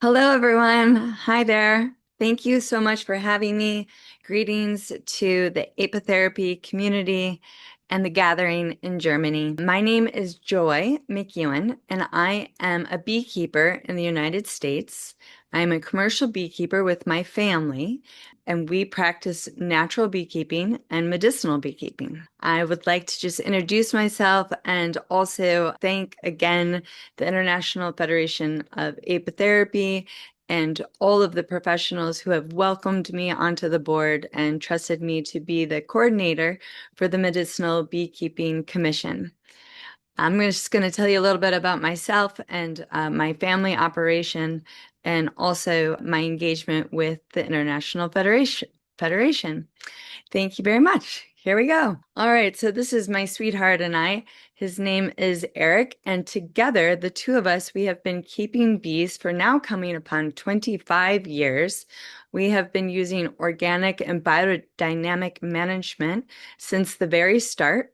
Hello, everyone. Hi there. Thank you so much for having me. Greetings to the apitherapy community and the gathering in Germany. My name is Joy McEwen, and I am a beekeeper in the United States. I'm a commercial beekeeper with my family, and we practice natural beekeeping and medicinal beekeeping. I would like to just introduce myself and also thank again the International Federation of Apitherapy and all of the professionals who have welcomed me onto the board and trusted me to be the coordinator for the Medicinal Beekeeping Commission. I'm just going to tell you a little bit about myself and my family operation, and also my engagement with the International Federation. Thank you very much. Here we go. All right, so this is my sweetheart and I. His name is Eric, and together, the two of us, we have been keeping bees for now coming upon 25 years. We have been using organic and biodynamic management since the very start.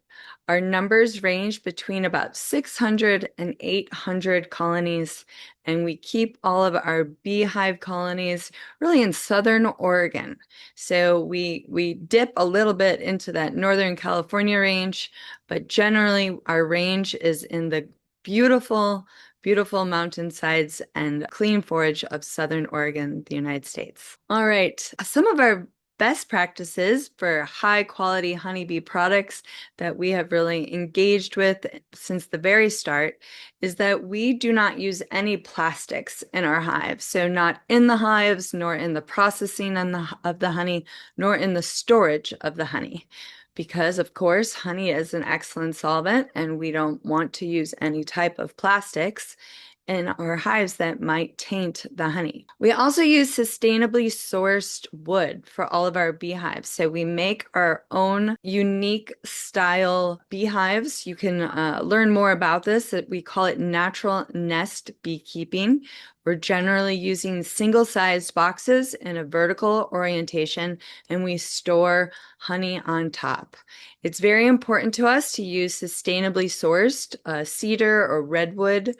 Our numbers range between about 600 and 800 colonies, and we keep all of our beehive colonies really in Southern Oregon. So we dip a little bit into that Northern California range, but generally our range is in the beautiful, beautiful mountainsides and clean forage of Southern Oregon, the United States. All right, some of our best practices for high quality honeybee products that we have really engaged with since the very start is that we do not use any plastics in our hives. So not in the hives, nor in the processing of the honey, nor in the storage of the honey. Because of course, honey is an excellent solvent and we don't want to use any type of plastics in our hives that might taint the honey. We also use sustainably sourced wood for all of our beehives. So we make our own unique style beehives. You can learn more about this. We call it natural nest beekeeping. We're generally using single-sized boxes in a vertical orientation, and we store honey on top. It's very important to us to use sustainably sourced cedar or redwood.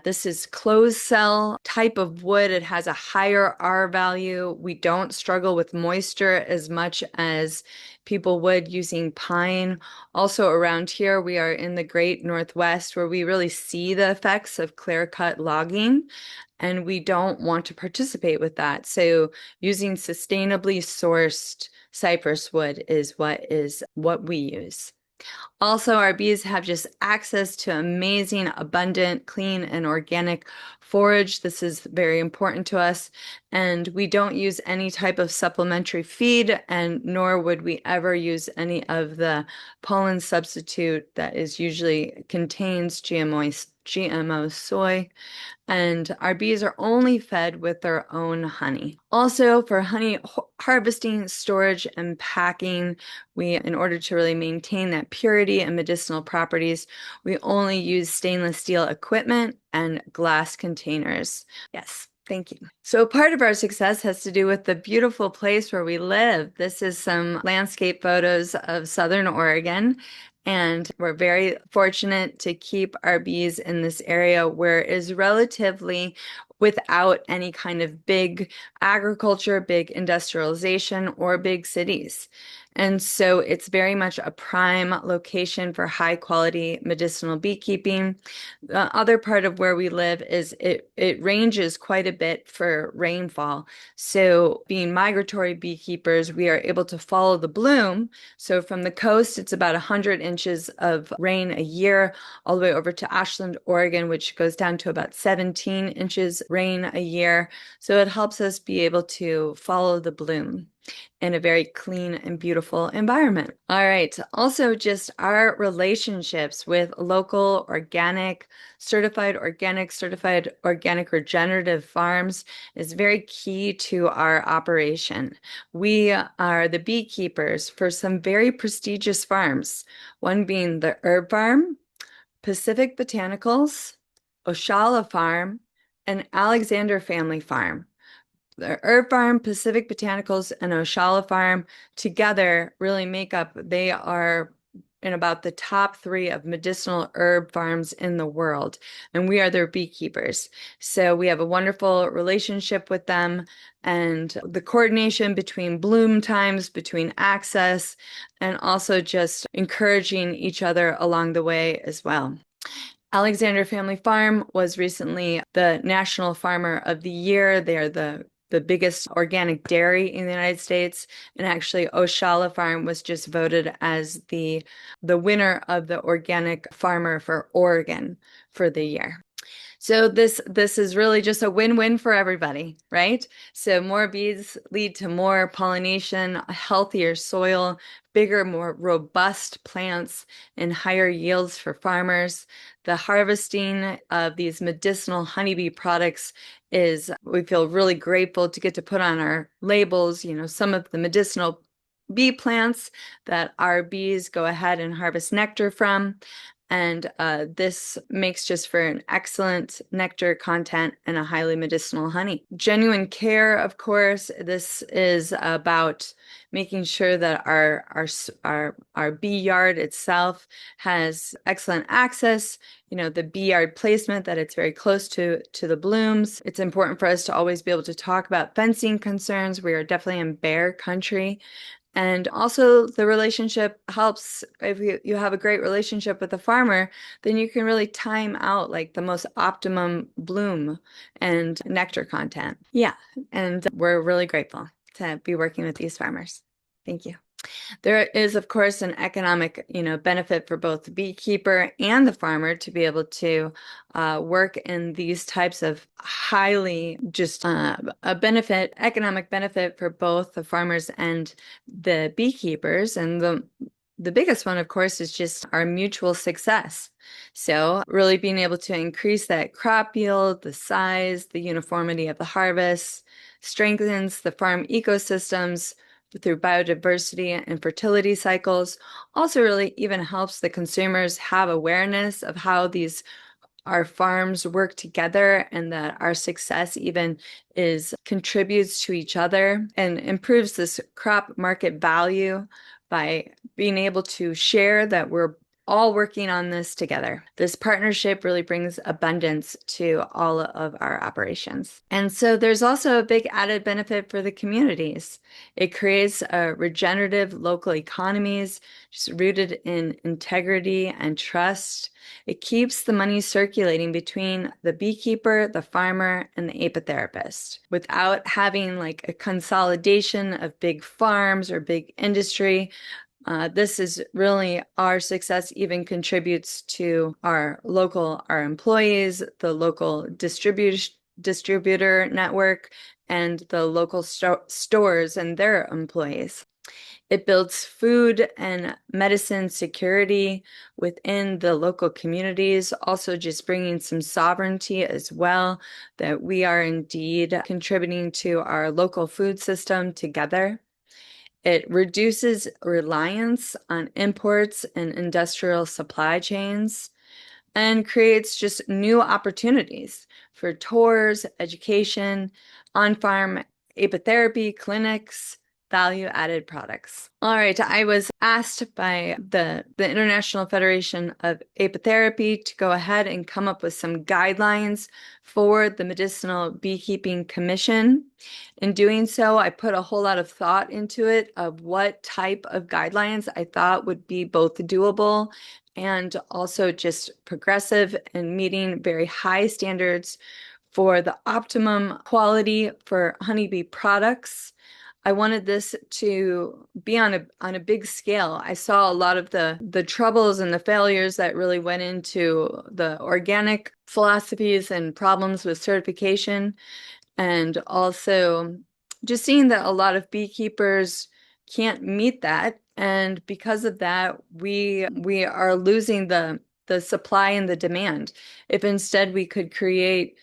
This is closed cell type of wood. It has a higher R value. We don't struggle with moisture as much as people would using pine. Also around here, we are in the great Northwest where we really see the effects of clear-cut logging, and we don't want to participate with that. So using sustainably sourced cypress wood is what we use. Also, our bees have just access to amazing, abundant, clean, and organic forage. This is very important to us. And we don't use any type of supplementary feed, and nor would we ever use any of the pollen substitute that is usually contains GMO soy, and our bees are only fed with their own honey. Also, for honey harvesting, storage, and packing, in order to really maintain that purity and medicinal properties, we only use stainless steel equipment and glass containers. Yes. Thank you. So part of our success has to do with the beautiful place where we live. This is some landscape photos of Southern Oregon, and we're very fortunate to keep our bees in this area where it is relatively without any kind of big agriculture, big industrialization, or big cities. And so it's very much a prime location for high quality medicinal beekeeping. The other part of where we live is it ranges quite a bit for rainfall. So being migratory beekeepers, we are able to follow the bloom. So from the coast, it's about 100 inches of rain a year, all the way over to Ashland, Oregon, which goes down to about 17 inches rain a year. So it helps us be able to follow the bloom in a very clean and beautiful environment. All right, also just our relationships with local certified organic regenerative farms is very key to our operation. We are the beekeepers for some very prestigious farms, one being the Herb Farm, Pacific Botanicals, Oshala Farm, and Alexander Family Farm. The Herb Farm, Pacific Botanicals, and Oshala Farm together really make up, they are in about the top 3 of medicinal herb farms in the world, and we are their beekeepers. So we have a wonderful relationship with them, and the coordination between bloom times, between access, and also just encouraging each other along the way as well. Alexander Family Farm was recently the National Farmer of the Year. They are the biggest organic dairy in the United States. And actually, Oshala Farm was just voted as the winner of the Organic Farmer for Oregon for the year. So this is really just a win-win for everybody, right? So more bees lead to more pollination, a healthier soil, bigger, more robust plants, and higher yields for farmers. The harvesting of these medicinal honeybee products we feel really grateful to get to put on our labels, some of the medicinal bee plants that our bees go ahead and harvest nectar from. And this makes just for an excellent nectar content and a highly medicinal honey. Genuine care, of course, this is about making sure that our bee yard itself has excellent access, the bee yard placement, that it's very close to the blooms. It's important for us to always be able to talk about fencing concerns. We are definitely in bear country. And also the relationship helps. If you have a great relationship with a farmer, then you can really time out like the most optimum bloom and nectar content. Yeah, and we're really grateful to be working with these farmers. Thank you. There is, of course, an economic, benefit for both the beekeeper and the farmer to be able to work in these types of highly just economic benefit for both the farmers and the beekeepers. And the biggest one, of course, is just our mutual success. So really being able to increase that crop yield, the size, the uniformity of the harvest, strengthens the farm ecosystems through biodiversity and fertility cycles, also really even helps the consumers have awareness of how our farms work together, and that our success even contributes to each other and improves this crop market value by being able to share that we're all working on this together. This partnership really brings abundance to all of our operations. And so there's also a big added benefit for the communities. It creates a regenerative local economies, just rooted in integrity and trust. It keeps the money circulating between the beekeeper, the farmer, and the apitherapist without having like a consolidation of big farms or big industry. This is really our success even contributes to our employees, the local distributor network, and the local stores and their employees. It builds food and medicine security within the local communities, also just bringing some sovereignty as well, that we are indeed contributing to our local food system together. It reduces reliance on imports and industrial supply chains and creates just new opportunities for tours, education, on-farm apitherapy clinics, value-added products. All right, I was asked by the International Federation of Apitherapy to go ahead and come up with some guidelines for the Medicinal Beekeeping Commission. In doing so, I put a whole lot of thought into it of what type of guidelines I thought would be both doable and also just progressive and meeting very high standards for the optimum quality for honeybee products. I wanted this to be on a big scale. I saw a lot of the troubles and the failures that really went into the organic philosophies and problems with certification, and also just seeing that a lot of beekeepers can't meet that. And because of that, we are losing the supply and the demand. If instead we could create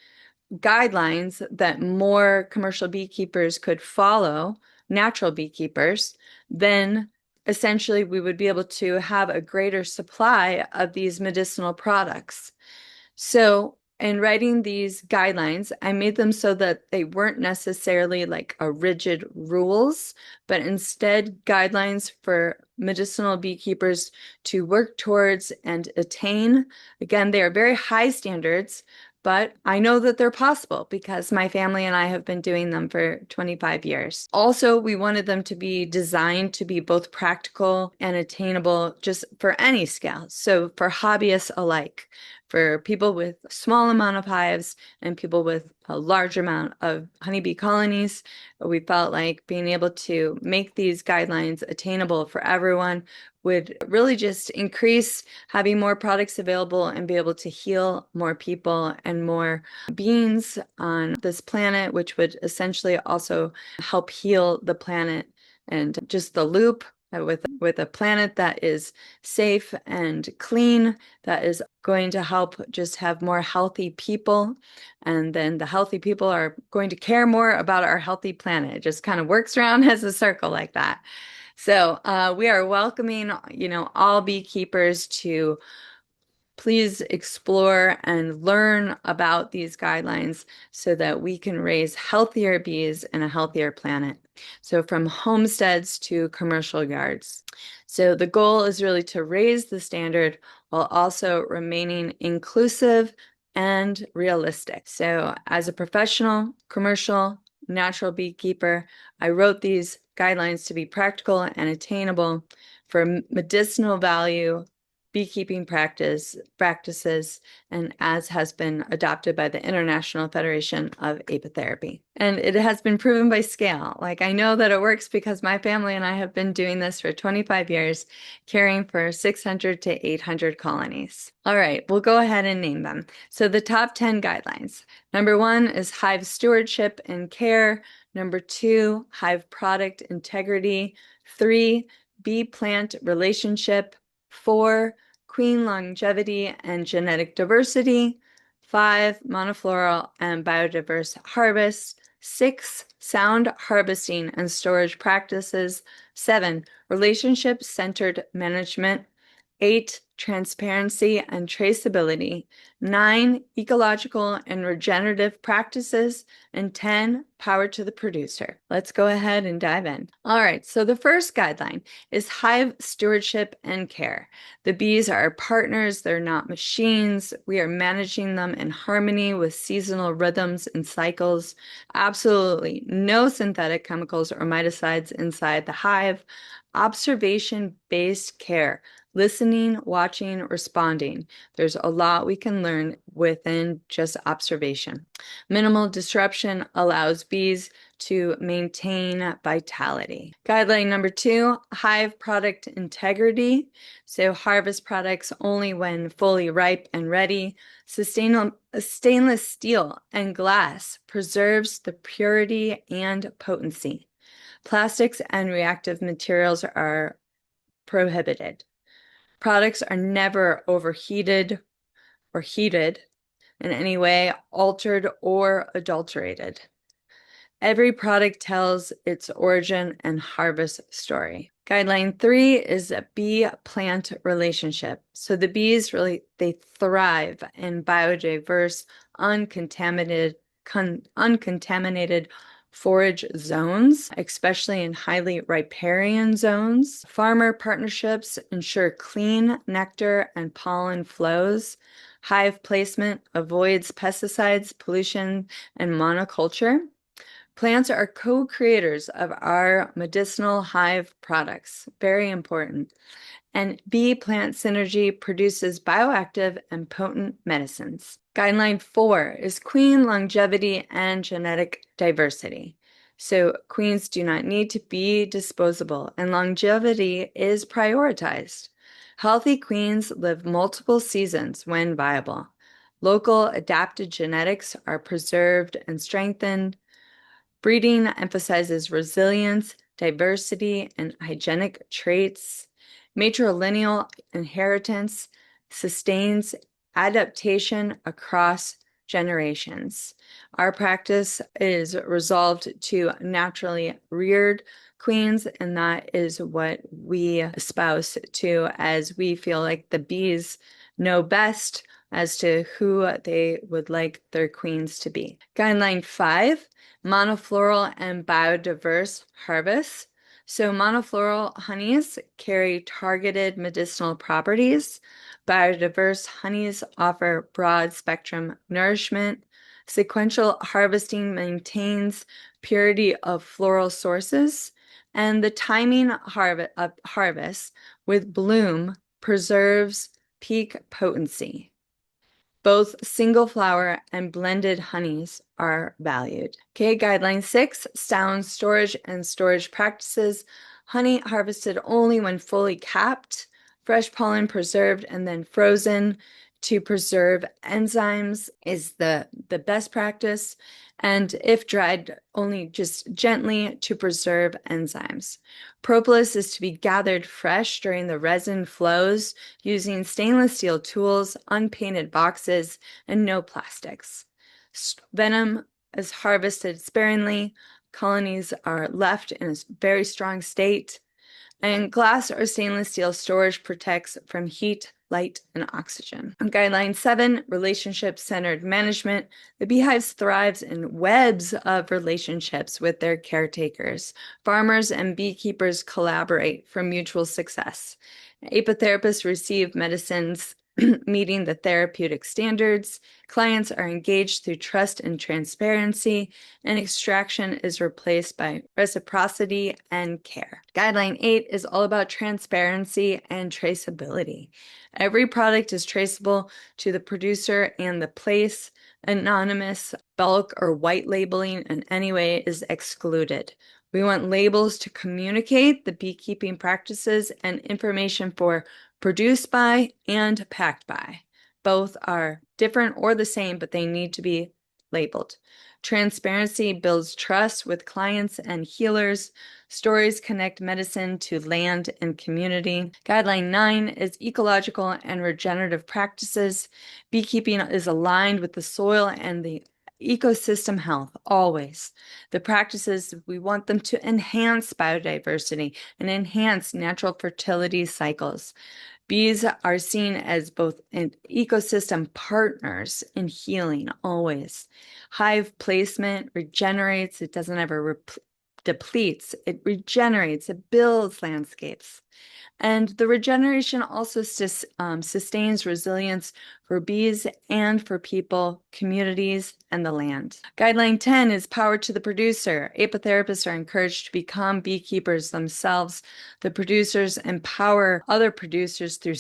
guidelines that more commercial beekeepers could follow, natural beekeepers, then essentially we would be able to have a greater supply of these medicinal products. So in writing these guidelines, I made them so that they weren't necessarily like a rigid rules, but instead guidelines for medicinal beekeepers to work towards and attain. Again, they are very high standards, but I know that they're possible because my family and I have been doing them for 25 years. Also, we wanted them to be designed to be both practical and attainable just for any scale. So for hobbyists alike, for people with a small amount of hives and people with a large amount of honeybee colonies, we felt like being able to make these guidelines attainable for everyone would really just increase having more products available and be able to heal more people and more beings on this planet, which would essentially also help heal the planet and just the loop with a planet that is safe and clean, that is going to help just have more healthy people. And then the healthy people are going to care more about our healthy planet. It just kind of works around as a circle like that. So we are welcoming, all beekeepers to please explore and learn about these guidelines so that we can raise healthier bees and a healthier planet. So from homesteads to commercial yards. So the goal is really to raise the standard while also remaining inclusive and realistic. So as a professional, commercial, natural beekeeper, I wrote these guidelines to be practical and attainable for medicinal value beekeeping practices, and as has been adopted by the International Federation of Apitherapy. And it has been proven by scale. Like, I know that it works because my family and I have been doing this for 25 years, caring for 600 to 800 colonies. All right, we'll go ahead and name them. So the top 10 guidelines. Number 1 is hive stewardship and care. Number 2, hive product integrity. 3, bee-plant relationship. 4, queen longevity and genetic diversity. 5, monofloral and biodiverse harvests. 6, sound harvesting and storage practices. 7, relationship-centered management. 8, transparency and traceability. 9, ecological and regenerative practices. And 10, power to the producer. Let's go ahead and dive in. All right, so the first guideline is hive stewardship and care. The bees are our partners, they're not machines. We are managing them in harmony with seasonal rhythms and cycles. Absolutely no synthetic chemicals or miticides inside the hive. Observation-based care. Listening, watching, responding. There's a lot we can learn within just observation. Minimal disruption allows bees to maintain vitality. Guideline number 2, hive product integrity. So harvest products only when fully ripe and ready. Stainless steel and glass preserves the purity and potency. Plastics and reactive materials are prohibited. Products are never overheated or heated in any way, altered or adulterated. Every product tells its origin and harvest story. Guideline 3 is a bee-plant relationship. So the bees they thrive in biodiverse, uncontaminated forage zones, especially in highly riparian zones. Farmer partnerships ensure clean nectar and pollen flows. Hive placement avoids pesticides, pollution, and monoculture. Plants are co-creators of our medicinal hive products. Very important. And bee-plant synergy produces bioactive and potent medicines. Guideline 4 is queen longevity and genetic diversity. So queens do not need to be disposable, and longevity is prioritized. Healthy queens live multiple seasons when viable. Local adapted genetics are preserved and strengthened. Breeding emphasizes resilience, diversity, and hygienic traits. Matrilineal inheritance sustains adaptation across generations. Our practice is resolved to naturally reared queens, and that is what we espouse to, as we feel like the bees know best as to who they would like their queens to be. Guideline 5, monofloral and biodiverse harvests. So monofloral honeys carry targeted medicinal properties. Biodiverse honeys offer broad spectrum nourishment. Sequential harvesting maintains purity of floral sources, and the timing of harvest with bloom preserves peak potency. Both single flower and blended honeys are valued. Okay, guideline 6, sound storage and storage practices. Honey harvested only when fully capped, fresh pollen preserved and then frozen to preserve enzymes is the best practice. And if dried, only just gently to preserve enzymes. Propolis is to be gathered fresh during the resin flows using stainless steel tools, unpainted boxes, and no plastics. Venom is harvested sparingly. Colonies are left in a very strong state. And glass or stainless steel storage protects from heat, light, and oxygen. On Guideline 7, relationship-centered management. The beehives thrives in webs of relationships with their caretakers. Farmers and beekeepers collaborate for mutual success. Apotherapists receive medicines meeting the therapeutic standards. Clients are engaged through trust and transparency, and extraction is replaced by reciprocity and care. Guideline 8 is all about transparency and traceability. Every product is traceable to the producer and the place. Anonymous, bulk, or white labeling in any way is excluded. We want labels to communicate the beekeeping practices and information for produced by and packed by. Both are different or the same, but they need to be labeled. Transparency builds trust with clients and healers. Stories connect medicine to land and community. Guideline 9 is ecological and regenerative practices. Beekeeping is aligned with the soil and the ecosystem health, always. The practices, we want them to enhance biodiversity and enhance natural fertility cycles. Bees are seen as both ecosystem partners in healing, always. Hive placement regenerates, it doesn't ever depletes, it regenerates, it builds landscapes. And the regeneration also sustains resilience for bees and for people, communities, and the land. Guideline 10 is power to the producer. Apotherapists are encouraged to become beekeepers themselves. The producers empower other producers through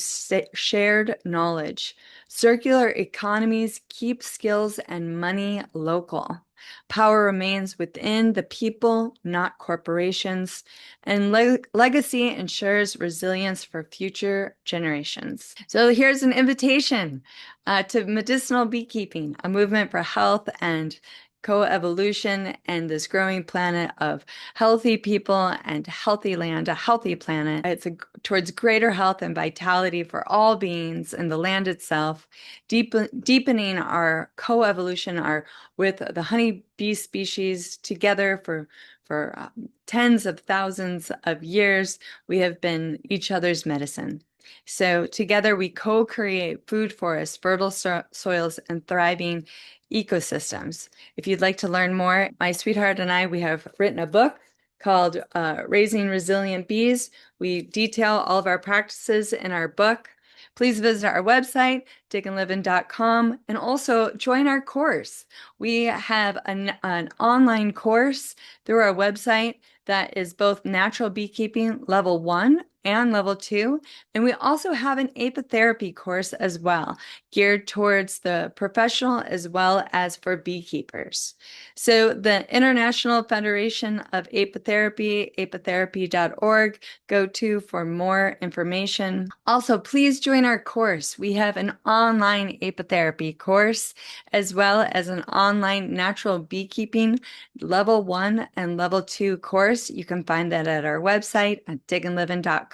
shared knowledge. Circular economies keep skills and money local. Power remains within the people, not corporations, and legacy ensures resilience for future generations. So here's an invitation to medicinal beekeeping, a movement for health and coevolution and this growing planet of healthy people and healthy land, a healthy planet. It's towards greater health and vitality for all beings and the land itself, deepening our coevolution with the honeybee species together for tens of thousands of years. We have been each other's medicine. So together we co-create food forests, fertile soils, and thriving ecosystems. If you'd like to learn more, my sweetheart and I, we have written a book called Raising Resilient Bees. We detail all of our practices in our book. Please visit our website, digginlivin.com, and also join our course. We have an online course through our website that is both natural beekeeping level 1 and level 2. And we also have an apitherapy course as well, geared towards the professional as well as for beekeepers. So the International Federation of Apitherapy, apitherapy.org, go to for more information. Also, please join our course. We have an online apitherapy course, as well as an online natural beekeeping level 1 and level 2 course. You can find that at our website at digginlivin.com.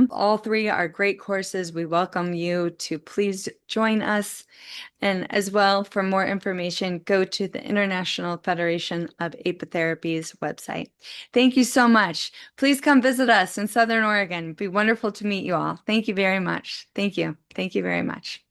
All three are great courses. We welcome you to please join us. And as well, for more information, go to the International Federation of Apitherapy's website. Thank you so much. Please come visit us in Southern Oregon. It'd be wonderful to meet you all. Thank you very much. Thank you. Thank you very much.